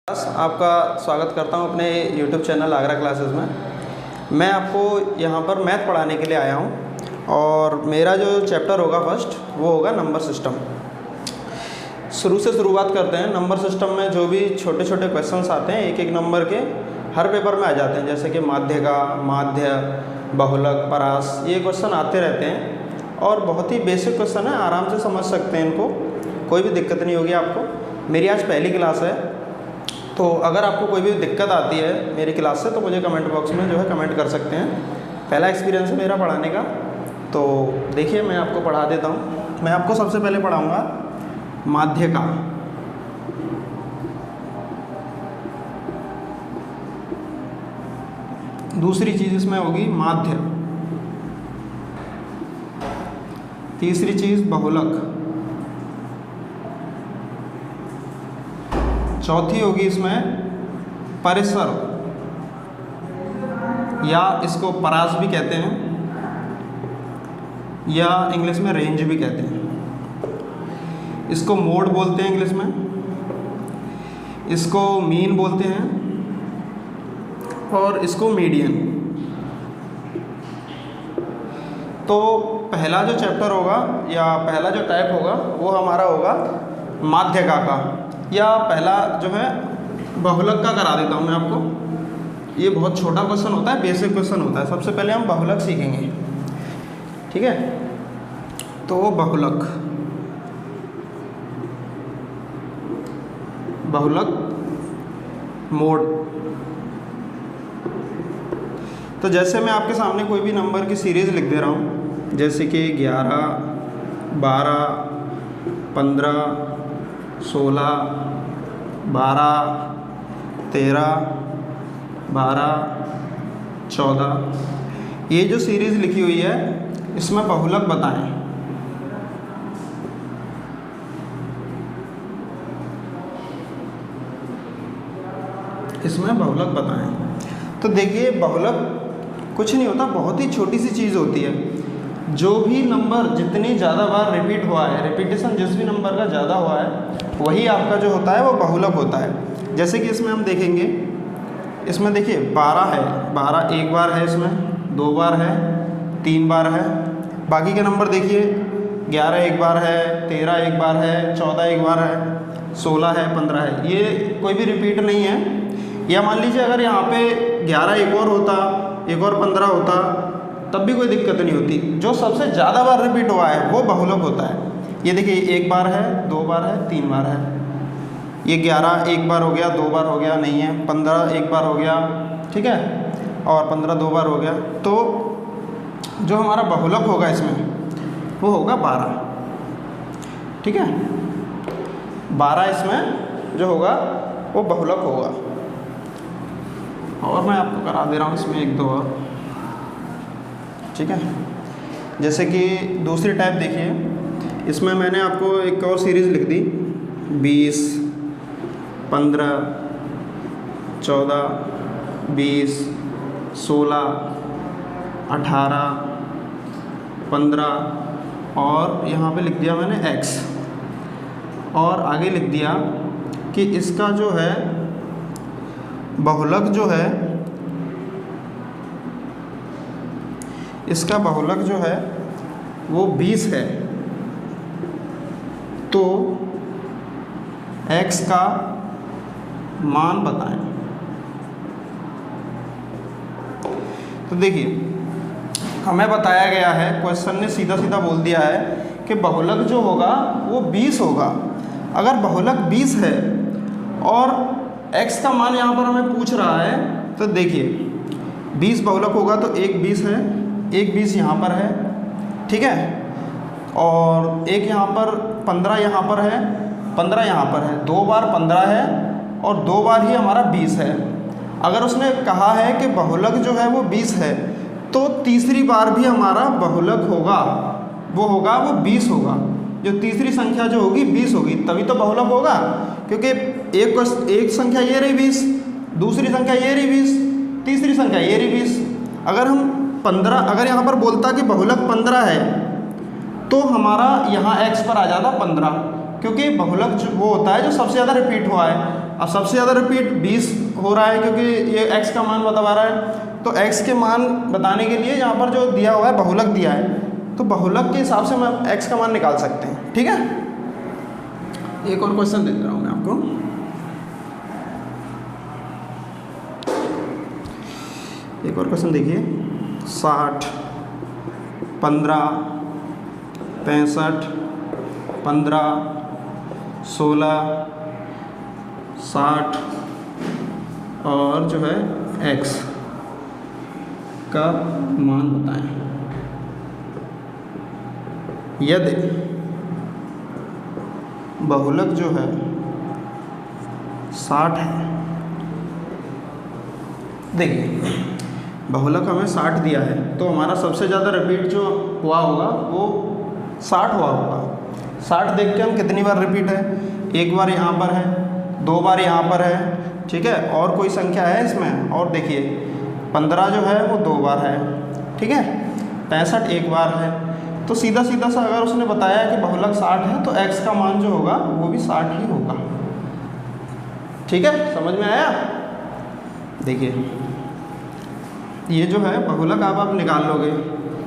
आपका स्वागत करता हूं अपने YouTube चैनल आगरा क्लासेस में। मैं आपको यहां पर मैथ पढ़ाने के लिए आया हूं और मेरा जो चैप्टर होगा फर्स्ट वो होगा नंबर सिस्टम। शुरू से शुरुआत करते हैं। नंबर सिस्टम में जो भी छोटे छोटे क्वेश्चंस आते हैं एक एक नंबर के हर पेपर में आ जाते हैं, जैसे कि माध्यका, माध्य, बहुलक, परास, ये क्वेश्चन आते रहते हैं और बहुत ही बेसिक क्वेश्चन है, आराम से समझ सकते हैं इनको, कोई भी दिक्कत नहीं होगी आपको। मेरी आज पहली क्लास है, तो अगर आपको कोई भी दिक्कत आती है मेरी क्लास से तो मुझे कमेंट बॉक्स में जो है कमेंट कर सकते हैं। पहला एक्सपीरियंस है मेरा पढ़ाने का, तो देखिए मैं आपको पढ़ा देता हूँ। मैं आपको सबसे पहले पढ़ाऊँगा माध्यका। दूसरी चीज़ इसमें होगी माध्य, तीसरी चीज़ बहुलक, चौथी होगी इसमें परिसर या इसको परास भी कहते हैं या इंग्लिश में रेंज भी कहते हैं। इसको मोड बोलते हैं इंग्लिश में, इसको मीन बोलते हैं और इसको मीडियन। तो पहला जो चैप्टर होगा या पहला जो टाइप होगा वो हमारा होगा माध्यका का, या पहला जो है बहुलक का करा देता हूँ मैं आपको। ये बहुत छोटा क्वेश्चन होता है, बेसिक क्वेश्चन होता है। सबसे पहले हम बहुलक सीखेंगे, ठीक है। तो बहुलक, बहुलक मोड। तो जैसे मैं आपके सामने कोई भी नंबर की सीरीज़ लिख दे रहा हूँ, जैसे कि 11, 12, 15, 16, 12, 13, 12, 14, ये जो सीरीज़ लिखी हुई है इसमें बहुलक बताएं। इसमें बहुलक बताएं। तो देखिए बहुलक कुछ नहीं होता, बहुत ही छोटी सी चीज़ होती है। जो भी नंबर जितनी ज़्यादा बार रिपीट हुआ है, रिपीटेशन जिस भी नंबर का ज़्यादा हुआ है वही आपका जो होता है वो बहुलक होता है। जैसे कि इसमें हम देखेंगे, इसमें देखिए 12 है, 12 एक बार है, इसमें 2 बार है, 3 बार है। बाकी के नंबर देखिए 11 एक बार है, 13 एक बार है, 14 एक बार है, 16 है, 15 है। ये कोई भी रिपीट नहीं है। या मान लीजिए अगर यहाँ पे 11 एक और होता, एक और 15 होता, तब भी कोई दिक्कत नहीं होती। जो सबसे ज़्यादा बार रिपीट हुआ है वो बहुलक होता है। ये देखिए 1 बार है, 2 बार है, 3 बार है। ये 11 एक बार हो गया, 2 बार हो गया, नहीं है। 15 एक बार हो गया, ठीक है, और 15 2 बार हो गया। तो जो हमारा बहुलक होगा इसमें वो होगा 12, ठीक है। 12 इसमें जो होगा वो बहुलक होगा। और मैं आपको करा दे रहा हूँ इसमें 1 2 और, ठीक है। जैसे कि दूसरी टाइप देखिए, इसमें मैंने आपको एक और सीरीज़ लिख दी 20, 15, 14, 20, 16, 18, 15 और यहाँ पे लिख दिया मैंने x, और आगे लिख दिया कि इसका जो है बहुलक जो है, इसका बहुलक जो है वो 20 है। तो x का मान बताएं। तो देखिए हमें बताया गया है, क्वेश्चन ने सीधा सीधा बोल दिया है कि बहुलक जो होगा वो 20 होगा। अगर बहुलक 20 है और x का मान यहाँ पर हमें पूछ रहा है, तो देखिए 20 बहुलक होगा तो एक 20 है, एक 20 यहाँ पर है, ठीक है, और एक यहाँ पर 15 यहाँ पर है, 15 यहाँ पर है, 2 बार 15 है और 2 बार ही हमारा 20 है। अगर उसने कहा है कि बहुलक जो है वो 20 है तो तीसरी बार भी हमारा बहुलक होगा, वो होगा वो 20 होगा। जो तीसरी संख्या जो होगी 20 होगी, तभी तो बहुलक होगा। क्योंकि एक संख्या ये रही 20, दूसरी संख्या ये रही 20, तीसरी संख्या ये रही 20। अगर हम 15, अगर यहाँ पर बोलता कि बहुलक 15 है तो हमारा यहाँ x पर आ जाता 15, क्योंकि बहुलक वो होता है जो सबसे ज़्यादा रिपीट हुआ है। अब सबसे ज़्यादा रिपीट 20 हो रहा है क्योंकि ये x का मान बता रहा है, तो x के मान बताने के लिए यहाँ पर जो दिया हुआ है बहुलक दिया है, तो बहुलक के हिसाब से हम x का मान निकाल सकते हैं। ठीक है, एक और क्वेश्चन दे रहा हूँ मैं आपको। एक और क्वेश्चन देखिए, 60, 15, 65, 15, 16, 60 और जो है x का मान बताएं। यदि बहुलक जो है 60 है, देखिए बहुलक हमें 60 दिया है, तो हमारा सबसे ज़्यादा रिपीट जो हुआ होगा वो 60 हुआ होगा। 60 देख के हम कितनी बार रिपीट है, एक बार यहाँ पर है, 2 बार यहाँ पर है, ठीक है, और कोई संख्या है इसमें, और देखिए 15 जो है वो 2 बार है, ठीक है, 65 एक बार है। तो सीधा सीधा सा अगर उसने बताया है कि बहुलक 60 है तो x का मान जो होगा वो भी 60 ही होगा। ठीक है, समझ में आया? देखिए ये जो है बहुलक आप निकाल लोगे,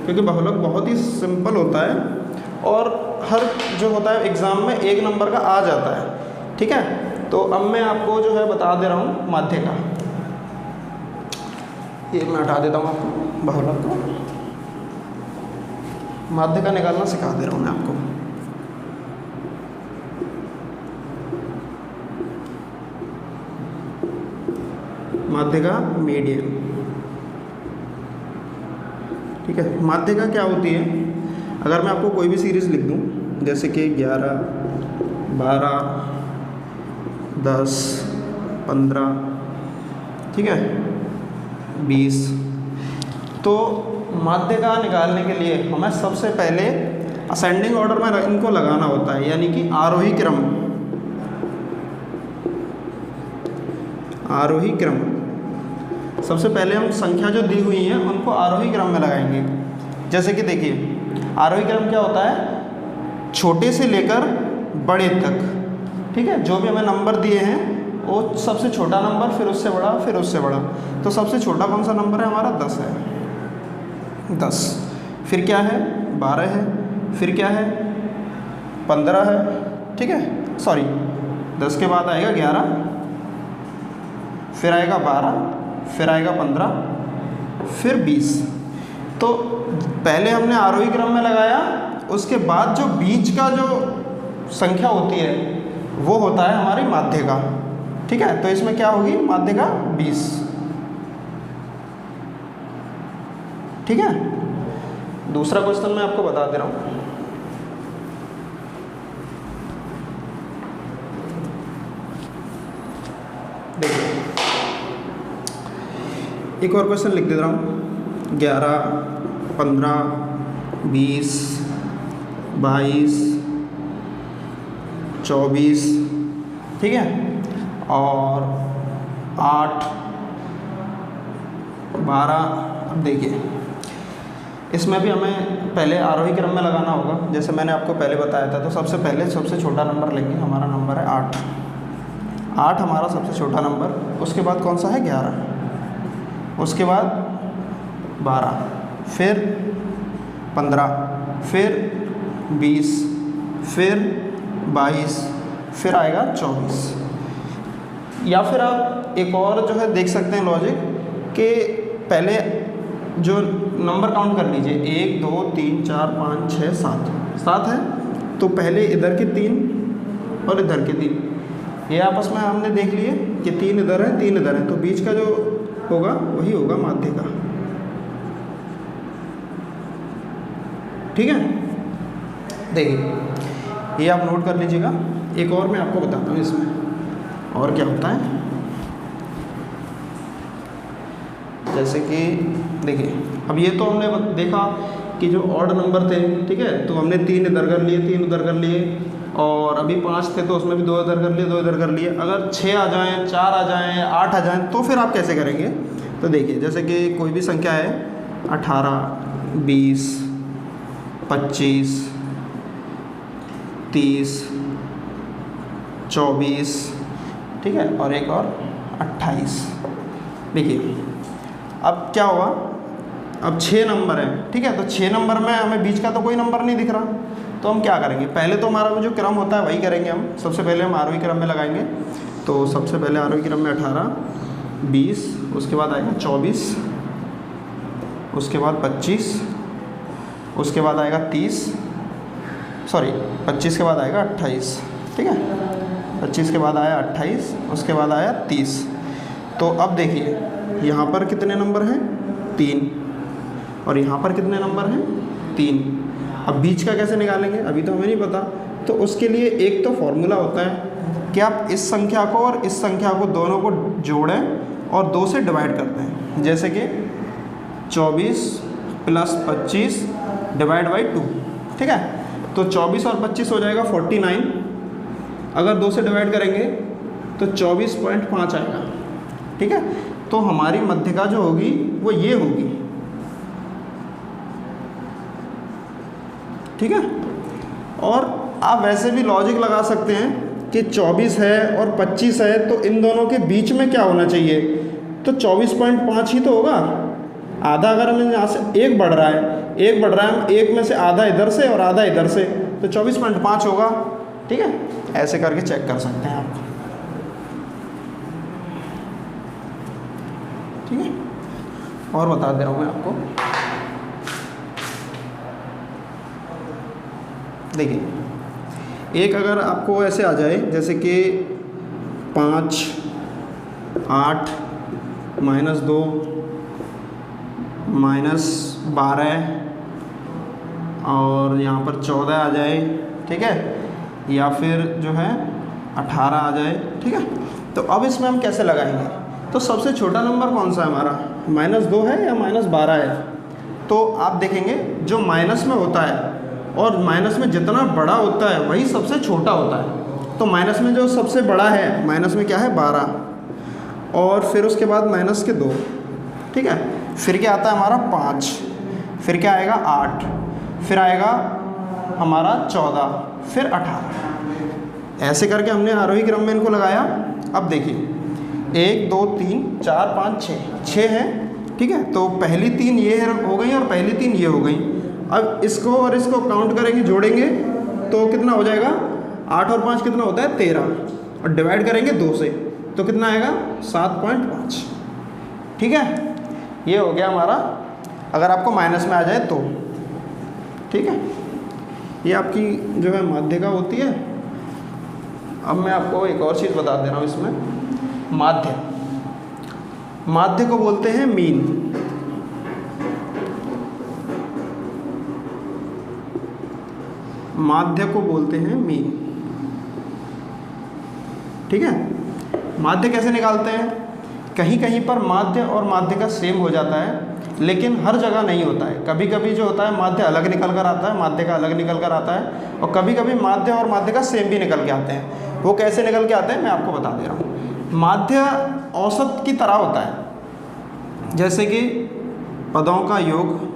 क्योंकि बहुलक बहुत ही सिंपल होता है और हर जो होता है एग्ज़ाम में 1 नंबर का आ जाता है। ठीक है, तो अब मैं आपको जो है बता दे रहा हूँ माध्य का। एक मैं हटा देता हूँ आपको बहुलक को, माध्य का निकालना सिखा दे रहा हूँ मैं आपको। माध्य का मीडियन, ठीक है। माध्य का क्या होती है, अगर मैं आपको कोई भी सीरीज़ लिख दूँ, जैसे कि 11, 12, 10, 15, ठीक है, 20, तो माध्य का निकालने के लिए हमें सबसे पहले असेंडिंग ऑर्डर में इनको लगाना होता है, यानी कि आरोही क्रम, आरोही क्रम। सबसे पहले हम संख्या जो दी हुई है उनको आरोही क्रम में लगाएंगे। जैसे कि देखिए आरोही क्रम क्या होता है, छोटे से लेकर बड़े तक, ठीक है, जो भी हमें नंबर दिए हैं वो सबसे छोटा नंबर, फिर उससे बड़ा, फिर उससे बड़ा। तो सबसे छोटा कौन सा नंबर है हमारा, 10 है, 10, फिर क्या है 12 है, फिर क्या है 15 है, ठीक है, सॉरी 10 के बाद आएगा 11, फिर आएगा 12, फिर आएगा 15, फिर 20। तो पहले हमने आरोही क्रम में लगाया, उसके बाद जो बीच का जो संख्या होती है वो होता है हमारी माध्य का। ठीक है, तो इसमें क्या होगी माध्य का 20। ठीक है, दूसरा क्वेश्चन मैं आपको बता दे रहा हूँ। देखिए एक और क्वेश्चन लिख दे रहा हूँ, 11, 15, 20, 22, 24, ठीक है, और 8, 12। अब देखिए इसमें भी हमें पहले आरोही क्रम में लगाना होगा, जैसे मैंने आपको पहले बताया था। तो सबसे पहले सबसे छोटा नंबर लेंगे, हमारा नंबर है 8, 8 हमारा सबसे छोटा नंबर। उसके बाद कौन सा है 11, उसके बाद 12, फिर 15, फिर 20, फिर 22, फिर आएगा 24। या फिर आप एक और जो है देख सकते हैं लॉजिक कि पहले जो नंबर काउंट कर लीजिए, 1, 2, 3, 4, 5, 6, 7 है, तो पहले इधर के 3 और इधर के 3, ये आपस में हमने देख लिए कि 3 इधर है 3 इधर है, तो बीच का जो होगा वही होगा माध्य का। ठीक है, देखिए ये आप नोट कर लीजिएगा। एक और मैं आपको बताता हूँ इसमें और क्या होता है। जैसे कि देखिए अब ये तो हमने देखा कि जो ऑड नंबर थे, ठीक है, तो हमने 3 इधर कर लिए, 3 उधर कर लिए, और अभी 5 थे तो उसमें भी 2 इधर कर लिए, 2 इधर कर लिए। अगर 6 आ जाएँ, 4 आ जाएँ, 8 आ जाएँ, तो फिर आप कैसे करेंगे। तो देखिए जैसे कि कोई भी संख्या है 18, 20, 25, 30, 24, ठीक है, और एक और 28। देखिए अब क्या हुआ, अब 6 नंबर हैं, ठीक है। तो 6 नंबर में हमें बीच का तो कोई नंबर नहीं दिख रहा, तो हम क्या करेंगे, पहले तो हमारा जो क्रम होता है वही करेंगे हम। सबसे पहले हम आरोही क्रम में लगाएंगे, तो सबसे पहले आरोही क्रम में 18, 20, उसके बाद आएगा 24, उसके बाद 25, उसके बाद आएगा 30, सॉरी 25 के बाद आएगा 28, ठीक है। 25 के बाद आया 28, उसके बाद आया 30। तो अब देखिए यहाँ पर कितने नंबर हैं, 3, और यहाँ पर कितने नंबर हैं, 3। अब बीच का कैसे निकालेंगे, अभी तो हमें नहीं पता। तो उसके लिए एक तो फॉर्मूला होता है कि आप इस संख्या को और इस संख्या को दोनों को जोड़ें और 2 से डिवाइड करते हैं। जैसे कि 24 + 25 डिवाइड बाई 2, ठीक है। तो 24 और 25 हो जाएगा 49, अगर 2 से डिवाइड करेंगे तो 24.5 आएगा, ठीक है। तो हमारी मध्यका जो होगी वो ये होगी, ठीक है। और आप वैसे भी लॉजिक लगा सकते हैं कि 24 है और 25 है, तो इन दोनों के बीच में क्या होना चाहिए, तो 24.5 ही तो होगा। आधा अगर हमें यहाँ से 1 बढ़ रहा है, 1 बढ़ रहा है, हम 1 में से आधा इधर से और आधा इधर से, तो 24.5 होगा, ठीक है। ऐसे करके चेक कर सकते हैं आप, ठीक है। और बता दे रहा हूँ मैं आपको, देखिए एक अगर आपको ऐसे आ जाए जैसे कि 5, 8, -2, -12 और यहाँ पर 14 आ जाए, ठीक है, या फिर जो है 18 आ जाए, ठीक है। तो अब इसमें हम कैसे लगाएंगे, तो सबसे छोटा नंबर कौन सा है हमारा, -2 है या -12 है। तो आप देखेंगे जो माइनस में होता है और माइनस में जितना बड़ा होता है वही सबसे छोटा होता है। तो माइनस में जो सबसे बड़ा है, माइनस में क्या है 12, और फिर उसके बाद माइनस के 2, ठीक है। फिर क्या आता है हमारा 5, फिर क्या आएगा 8, फिर आएगा हमारा 14, फिर 18। ऐसे करके हमने आरोही क्रम में इनको लगाया। अब देखिए 1 2 3 4 5 6 है, ठीक है। तो पहली 3 ये हो गई और पहली 3 ये हो गई। अब इसको और इसको काउंट करेंगे, जोड़ेंगे तो कितना हो जाएगा, 8 और 5 कितना होता है 13, और डिवाइड करेंगे 2 से तो कितना आएगा 7.5, ठीक है। ये हो गया हमारा, अगर आपको माइनस में आ जाए तो, ठीक है। ये आपकी जो है माध्यिका होती है। अब मैं आपको एक और चीज़ बता दे रहा हूँ इसमें, माध्य, माध्य को बोलते हैं मीन। माध्य को बोलते हैं मीन, ठीक है। माध्य कैसे निकालते हैं, कहीं कहीं पर माध्य और माध्यिका सेम हो जाता है, लेकिन हर जगह नहीं होता है। कभी कभी जो होता है माध्य अलग निकल कर आता है, माध्यिका अलग निकल कर आता है, और कभी कभी माध्य और माध्यिका सेम भी निकल के आते हैं। वो कैसे निकल के आते हैं मैं आपको बता दे रहा हूँ। माध्य औसत की तरह होता है, जैसे कि पदों का योग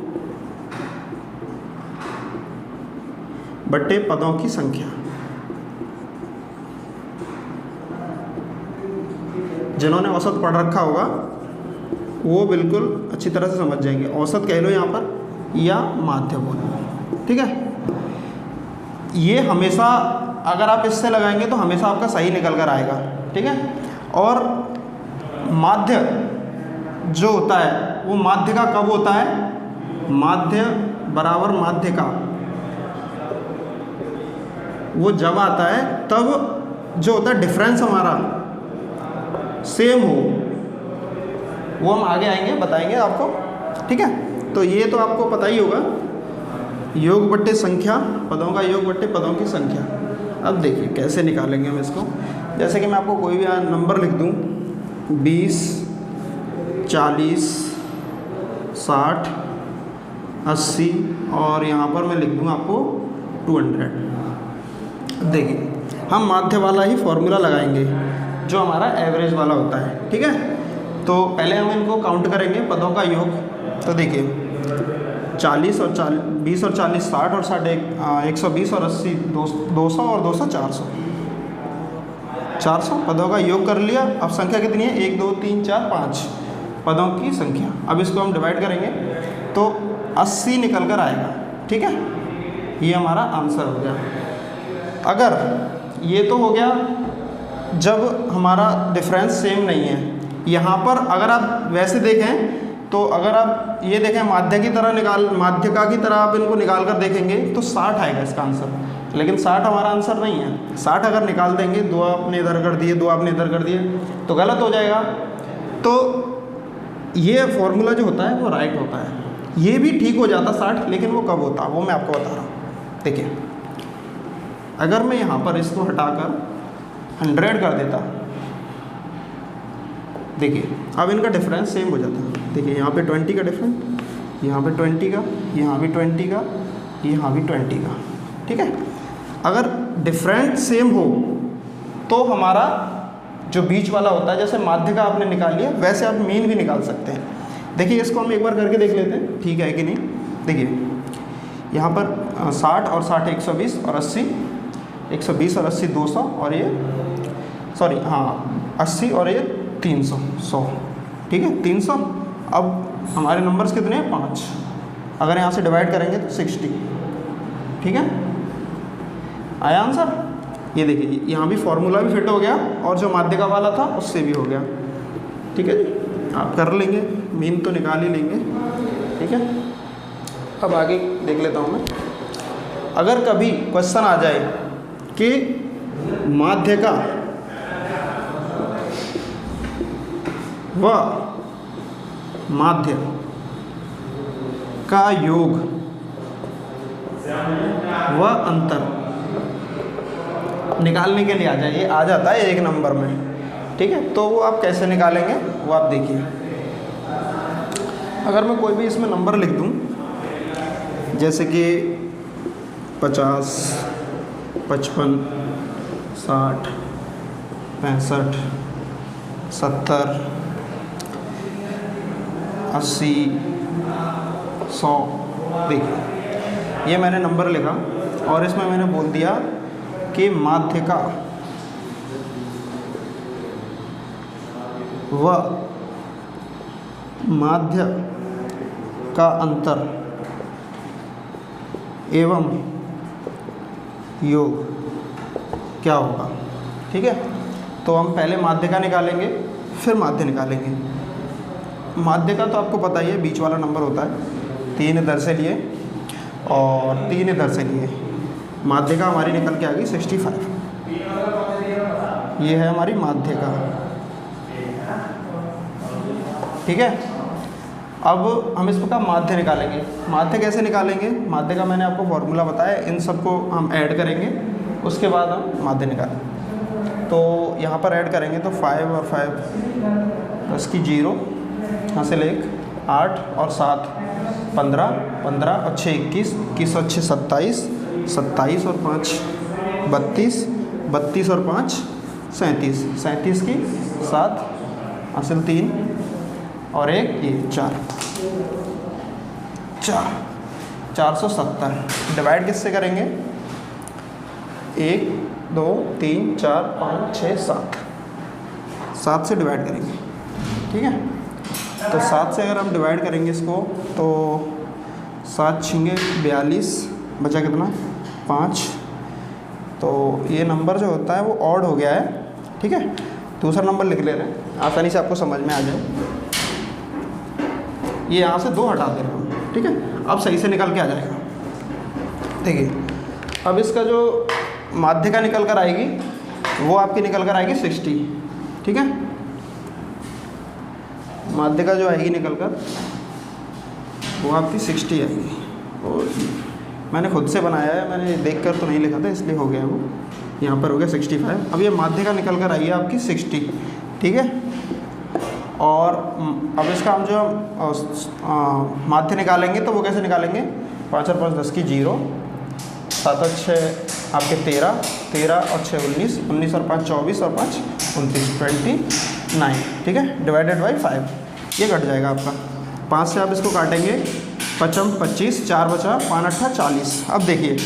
बट्टे पदों की संख्या। जिन्होंने औसत पढ़ रखा होगा वो बिल्कुल अच्छी तरह से समझ जाएंगे। औसत कह लो यहाँ पर, या माध्य बोलो, ठीक है। ये हमेशा अगर आप इससे लगाएंगे तो हमेशा आपका सही निकल कर आएगा, ठीक है। और माध्य जो होता है वो माध्यिका कब होता है, माध्य बराबर माध्यिका वो जब आता है तब जो होता है डिफरेंस हमारा सेम हो, वो हम आगे आएंगे बताएंगे आपको, ठीक है। तो ये तो आपको पता ही होगा, योग बट्टे संख्या, पदों का योग बट्टे पदों की संख्या। अब देखिए कैसे निकालेंगे हम इसको। जैसे कि मैं आपको कोई भी नंबर लिख दूं, 20, 40, 60, 80 और यहाँ पर मैं लिख दूँ आपको 200। देखिए हम माध्य वाला ही फॉर्मूला लगाएंगे जो हमारा एवरेज वाला होता है, ठीक है। तो पहले हम इनको काउंट करेंगे पदों का योग। तो देखिए 20 और 40 60 और 120 और 80 200 और 200 400, 400 पदों का योग कर लिया। अब संख्या कितनी है, 1 2 3 4 5 पदों की संख्या। अब इसको हम डिवाइड करेंगे तो 80 निकल कर आएगा। ठीक है, ये हमारा आंसर हो गया। अगर ये तो हो गया जब हमारा डिफरेंस सेम नहीं है। यहाँ पर अगर आप वैसे देखें तो अगर आप ये देखें माध्य की तरह माध्यिका की तरह आप इनको निकाल कर देखेंगे तो 60 आएगा इसका आंसर। लेकिन 60 हमारा आंसर नहीं है। 60 अगर निकाल देंगे, 2 आपने इधर कर दिए, 2 आपने इधर कर दिए तो गलत हो जाएगा। तो ये फॉर्मूला जो होता है वो राइट होता है। ये भी ठीक हो जाता 60, लेकिन वो कब होता वो मैं आपको बता रहा हूँ। देखिए, अगर मैं यहाँ पर इसको हटाकर 100 कर देता, देखिए अब इनका डिफरेंस सेम हो जाता है। देखिए यहाँ पे 20 का डिफरेंस, यहाँ पे 20 का, यहाँ भी 20 का, यहाँ भी 20 का। ठीक है, अगर डिफरेंस सेम हो तो हमारा जो बीच वाला होता है, जैसे माध्य का आपने निकाल लिया वैसे आप मीन भी निकाल सकते हैं। देखिए इसको हम एक बार करके देख लेते हैं, ठीक है कि नहीं। देखिए यहाँ पर 60 और 60 120 और 80, 120 और 80 200 और ये सॉरी हाँ 80 और ये 300 100। ठीक है 300। अब हमारे नंबर्स कितने हैं 5। अगर यहाँ से डिवाइड करेंगे तो 60। ठीक है, आया आंसर। ये देखिए यहाँ भी फॉर्मूला भी फिट हो गया और जो माध्यिका वाला था उससे भी हो गया। ठीक है जी, आप कर लेंगे, मीन तो निकाल ही लेंगे। ठीक है, अब आगे देख लेता हूँ मैं। अगर कभी क्वेश्चन आ जाए कि माध्यिका व माध्य का योग व अंतर निकालने के लिए आ जाए, ये आ जाता है 1 नंबर में। ठीक है, तो वो आप कैसे निकालेंगे वो आप देखिए। अगर मैं कोई भी इसमें नंबर लिख दूं, जैसे कि 50 55 60 65 70 80 100, देखिए ये मैंने नंबर लिखा और इसमें मैंने बोल दिया कि माध्यिका व माध्य का अंतर एवं योग क्या होगा। ठीक है, तो हम पहले माध्य का निकालेंगे फिर माध्य निकालेंगे। माध्य का तो आपको पता ही है, बीच वाला नंबर होता है। 3 इधर से लिए और 3 इधर से लिए, माध्य का हमारी निकल के आ गई 65। ये है हमारी माध्य का। ठीक है, अब हम इसका माध्य निकालेंगे। माध्य कैसे निकालेंगे, माध्य का मैंने आपको फॉर्मूला बताया, इन सबको हम ऐड करेंगे उसके बाद हम माध्य निकालेंगे। तो यहाँ पर ऐड करेंगे तो 5 और 5 प्लस की 0, यहाँ से ले 8 और 7 15 15 और 6 21 21 और 6 27 27 और 5 32 32 और 5 37 37 की 7 हासिल 3 और 1 ये 4 470। डिवाइड किससे करेंगे, 1 2 3 4 5 6 7 7 से डिवाइड करेंगे। ठीक है, तो 7 से अगर हम डिवाइड करेंगे इसको तो 7 छिंगे 42, बचा कितना 5। तो ये नंबर जो होता है वो ऑड हो गया है। ठीक है, दूसरा नंबर लिख ले रहे हैं आसानी से आपको समझ में आ जाए। ये यहाँ से 2 हटा दे रहे हैं। ठीक है, अब सही से निकल के आ जाएगा। देखिए अब इसका जो माध्य का निकल कर आएगी वो आपकी निकल कर आएगी 60। ठीक है, माध्य का जो आएगी निकल कर वो आपकी 60 आएगी। और मैंने खुद से बनाया है, मैंने देखकर तो नहीं लिखा था इसलिए हो गया वो, यहाँ पर हो गया 65। अब ये माध्य का निकल कर आई है आपकी 60। ठीक है, और अब इसका हम जो माध्य निकालेंगे तो वो कैसे निकालेंगे, 5 और 5 10 की 0, 7 और 6 आपके 13 13 और 6 19 19 और 5 24 और 5 29 29। ठीक है, डिवाइडेड बाई 5 ये कट जाएगा आपका। 5 से आप इसको काटेंगे, 5 25 4 बचा 5 8 40। अब देखिए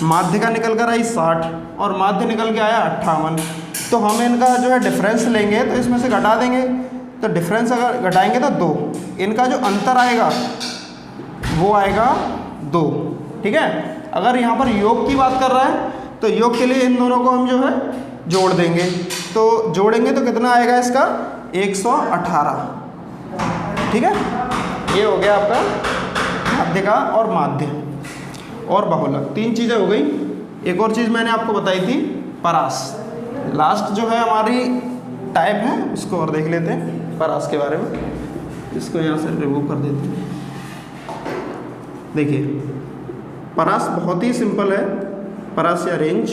माध्य का निकल कर आई 60 और माध्य निकल के आया 58। तो हम इनका जो है डिफरेंस लेंगे तो इसमें से घटा देंगे, तो डिफरेंस अगर घटाएंगे तो 2, इनका जो अंतर आएगा वो आएगा 2। ठीक है, अगर यहाँ पर योग की बात कर रहा है तो योग के लिए इन दोनों को हम जो है जोड़ देंगे, तो जोड़ेंगे तो कितना आएगा इसका 118। ठीक है, ये हो गया आपका माध्य का और माध्य और बहुलक, 3 चीज़ें हो गई। एक और चीज़ मैंने आपको बताई थी परास, लास्ट जो है हमारी टाइप है उसको और देख लेते हैं परास के बारे में। इसको यहाँ से रिमूव कर देते हैं। देखिए परास बहुत ही सिंपल है, परास या रेंज।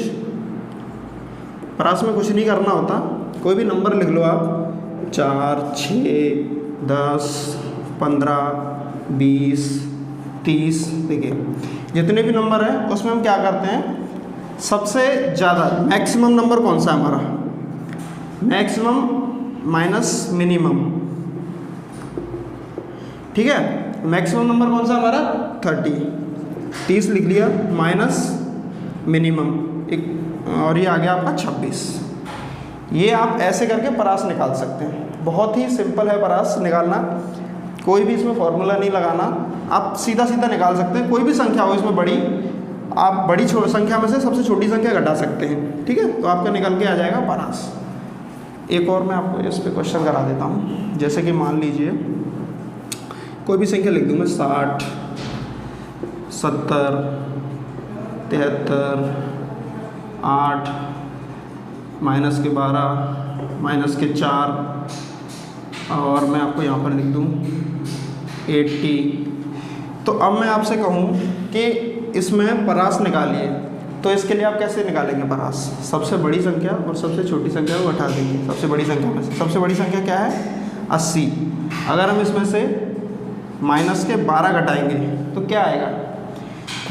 परास में कुछ नहीं करना होता, कोई भी नंबर लिख लो आप, 4, 6, 10, 15, 20, 30। देखिए जितने भी नंबर हैं उसमें हम क्या करते हैं, सबसे ज़्यादा मैक्सिमम नंबर कौन सा है हमारा, मैक्सिमम माइनस मिनिमम। ठीक है, मैक्सिमम नंबर कौन सा हमारा 30 लिख लिया, माइनस मिनिमम एक, और ये आ गया आपका 26। ये आप ऐसे करके परास निकाल सकते हैं, बहुत ही सिंपल है परास निकालना, कोई भी इसमें फॉर्मूला नहीं लगाना, आप सीधा सीधा निकाल सकते हैं। कोई भी संख्या हो इसमें बड़ी, आप बड़ी संख्या में से सबसे छोटी संख्या घटा सकते हैं। ठीक है, तो आपका निकल के आ जाएगा परास। एक और मैं आपको इस पर क्वेश्चन करा देता हूँ, जैसे कि मान लीजिए कोई भी संख्या लिख दूँ मैं, 60, 70, 73, 8, माइनस के 12, माइनस के 4, और मैं आपको यहाँ पर लिख दूँ 80। तो अब मैं आपसे कहूँ कि इसमें परास निकालिए, तो इसके लिए आप कैसे निकालेंगे परास, सबसे बड़ी संख्या और सबसे छोटी संख्या को घटा देंगे। सबसे बड़ी संख्या में से सबसे बड़ी संख्या क्या है 80, अगर हम इसमें से माइनस के 12 घटाएंगे तो क्या आएगा,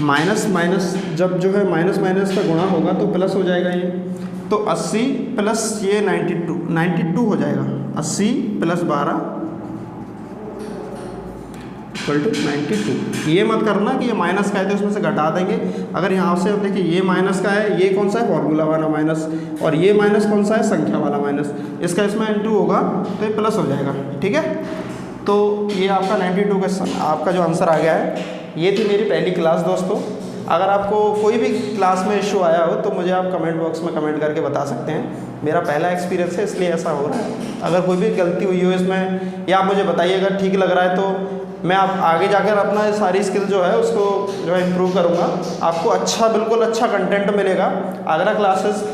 माइनस माइनस जब जो है माइनस माइनस का गुणा होगा तो प्लस हो जाएगा ये, तो 80 प्लस ये 92 हो जाएगा। 80 प्लस 12 इक्वल टू 92। ये मत करना कि ये माइनस का है तो उसमें से घटा देंगे। अगर यहाँ से आप देखिए ये माइनस का है, ये कौन सा है फॉर्मूला वाला माइनस, और ये माइनस कौन सा है संख्या वाला माइनस, इसका इसमें इंटू होगा तो ये प्लस हो जाएगा। ठीक है, तो ये आपका 92 का आपका जो आंसर आ गया है। ये थी मेरी पहली क्लास दोस्तों। अगर आपको कोई भी क्लास में इशू आया हो तो मुझे आप कमेंट बॉक्स में कमेंट करके बता सकते हैं। मेरा पहला एक्सपीरियंस है इसलिए ऐसा हो रहा है। अगर कोई भी गलती हुई हो इसमें या आप मुझे बताइएगा ठीक लग रहा है तो मैं आप आगे जाकर अपना सारी स्किल जो है उसको जो है इम्प्रूव करूँगा। आपको अच्छा बिल्कुल अच्छा कंटेंट मिलेगा। आगरा क्लासेस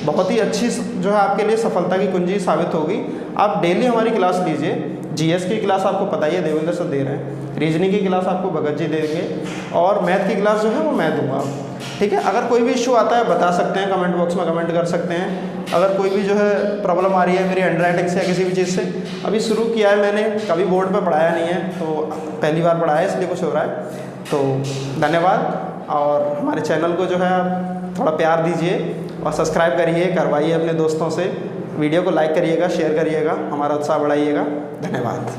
बहुत ही अच्छी जो है आपके लिए सफलता की कुंजी साबित होगी। आप डेली हमारी क्लास लीजिए। जीएस की क्लास आपको पता ही है देवेंद्र सर दे रहे हैं, रीजनिंग की क्लास आपको भगत जी देंगे और मैथ की क्लास जो है वो मैं दूंगा। ठीक है, अगर कोई भी इशू आता है बता सकते हैं, कमेंट बॉक्स में कमेंट कर सकते हैं। अगर कोई भी जो है प्रॉब्लम आ रही है मेरी हैंडराइटिंग से या किसी भी चीज़ से, अभी शुरू किया है मैंने, कभी बोर्ड पे पढ़ाया नहीं है तो पहली बार पढ़ाया इसलिए कुछ हो रहा है। तो धन्यवाद, और हमारे चैनल को जो है आप थोड़ा प्यार दीजिए और सब्सक्राइब करिए, करवाइए अपने दोस्तों से, वीडियो को लाइक करिएगा, शेयर करिएगा, हमारा उत्साह बढ़ाइएगा। धन्यवाद।